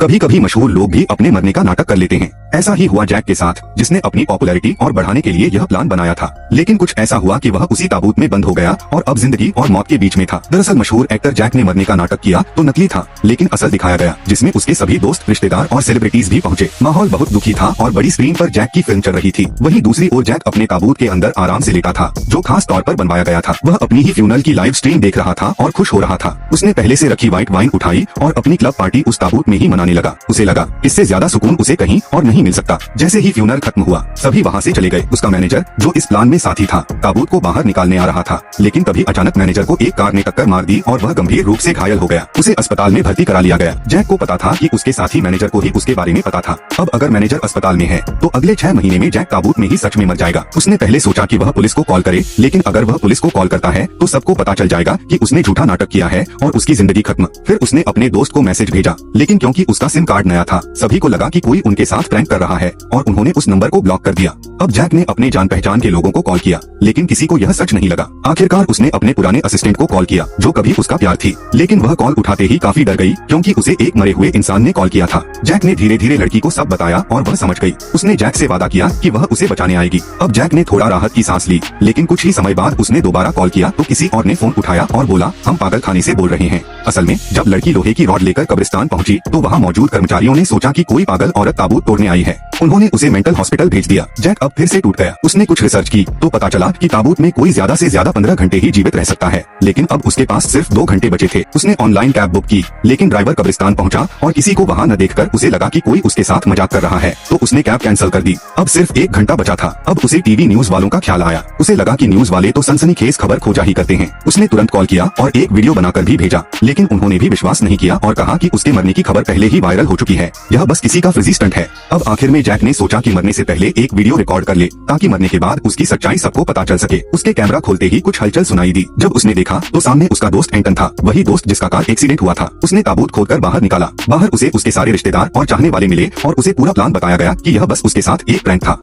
कभी कभी मशहूर लोग भी अपने मरने का नाटक कर लेते हैं। ऐसा ही हुआ जैक के साथ, जिसने अपनी पॉपुलैरिटी और बढ़ाने के लिए यह प्लान बनाया था। लेकिन कुछ ऐसा हुआ कि वह उसी ताबूत में बंद हो गया और अब जिंदगी और मौत के बीच में था। दरअसल मशहूर एक्टर जैक ने मरने का नाटक किया तो नकली था, लेकिन असल दिखाया गया, जिसमें उसके सभी दोस्त, रिश्तेदार और सेलिब्रिटीज भी पहुंचे। माहौल बहुत दुखी था और बड़ी स्क्रीन पर जैक की फिल्म चल रही थी। वहीं दूसरी ओर जैक अपने ताबूत के अंदर आराम से लेटा था, जो खास तौर पर बनवाया गया था। वह अपनी ही फ्यूनरल की लाइव स्ट्रीम देख रहा था और खुश हो रहा था। उसने पहले से रखी व्हाइट वाइन उठाई और अपनी क्लब पार्टी उस ताबूत में ही मनाने लगा। उसे लगा इससे ज्यादा सुकून उसे कहीं और नहीं मिल सकता। जैसे ही फ्यूनरल खत्म हुआ, सभी वहाँ से चले गए। उसका मैनेजर, जो इस प्लान में साथी था, ताबूत को बाहर निकालने आ रहा था, लेकिन तभी अचानक मैनेजर को एक कार ने टक्कर मार दी और वह गंभीर रूप से घायल हो गया। उसे अस्पताल में भर्ती करा लिया गया। जैक को पता था कि उसके साथी मैनेजर को ही उसके बारे में पता था। अब अगर मैनेजर अस्पताल में है तो अगले 6 महीने में जैक ताबूत में ही सच में मर जाएगा। उसने पहले सोचा कि वह पुलिस को कॉल करे, लेकिन अगर वह पुलिस को कॉल करता है तो सबको पता चल जाएगा कि उसने झूठा नाटक किया है और उसकी जिंदगी खत्म। फिर उसने अपने दोस्त को मैसेज भेजा, लेकिन क्योंकि उसका सिम कार्ड नया था, सभी को लगा कि कोई उनके साथ प्रैंक कर रहा है और उन्होंने उस नंबर को ब्लॉक कर दिया। अब जैक ने अपने जान पहचान के लोगों को कॉल किया, लेकिन किसी को यह सच नहीं लगा। आखिरकार उसने अपने पुराने असिस्टेंट को कॉल किया, जो कभी उसका प्यार थी, लेकिन वह कॉल उठाते ही काफी डर गई, क्योंकि उसे एक मरे हुए इंसान ने कॉल किया था। जैक ने धीरे धीरे लड़की को सब बताया और वह समझ गई। उसने जैक से वादा किया कि वह उसे बचाने आएगी। अब जैक ने थोड़ा राहत की सांस ली, लेकिन कुछ ही समय बाद उसने दोबारा कॉल किया तो किसी और ने फोन उठाया और बोला, हम पागल खाने से बोल रहे हैं। असल में जब लड़की लोहे की रॉड लेकर कब्रिस्तान पहुंची तो वहाँ मौजूद कर्मचारियों ने सोचा कि कोई पागल औरत ताबूत तोड़ने आई है। उन्होंने उसे मेंटल हॉस्पिटल भेज दिया। जैक अब फिर से टूट गया। उसने कुछ रिसर्च की तो पता चला कि ताबूत में कोई ज्यादा से ज्यादा 15 घंटे ही जीवित रह सकता है, लेकिन अब उसके पास सिर्फ 2 घंटे बचे थे। उसने ऑनलाइन कैब बुक की, लेकिन ड्राइवर कब्रिस्तान पहुंचा और किसी को वहां न देखकर उसे लगा कि कोई उसके साथ मजाक कर रहा है, तो उसने कैब कैंसिल कर दी। अब सिर्फ 1 घंटा बचा था। अब उसे टीवी न्यूज वालों का ख्याल आया। उसे लगा कि न्यूज वाले तो सनसनीखेज खबर खोजा ही करते हैं। उसने तुरंत कॉल किया और एक वीडियो बनाकर भी भेजा, लेकिन उन्होंने भी विश्वास नहीं किया और कहा कि उसके मरने की खबर पहले ही वायरल हो चुकी है, यह बस किसी का फ्रिजी स्टंट है। अब आखिर में जैक ने सोचा कि मरने से पहले एक वीडियो रिकॉर्ड कर ले, ताकि मरने के बाद उसकी सच्चाई सबको पता चल सके। उसके कैमरा खोलते ही कुछ हलचल सुनाई दी। जब उसने देखा तो सामने उसका दोस्त एंटन था, वही दोस्त जिसका कार एक्सीडेंट हुआ था। उसने ताबूत खोदकर बाहर निकाला। बाहर उसे उसके सारे रिश्तेदार और चाहने वाले मिले और उसे पूरा प्लान बताया गया कि यह बस उसके साथ एक प्रैंक था।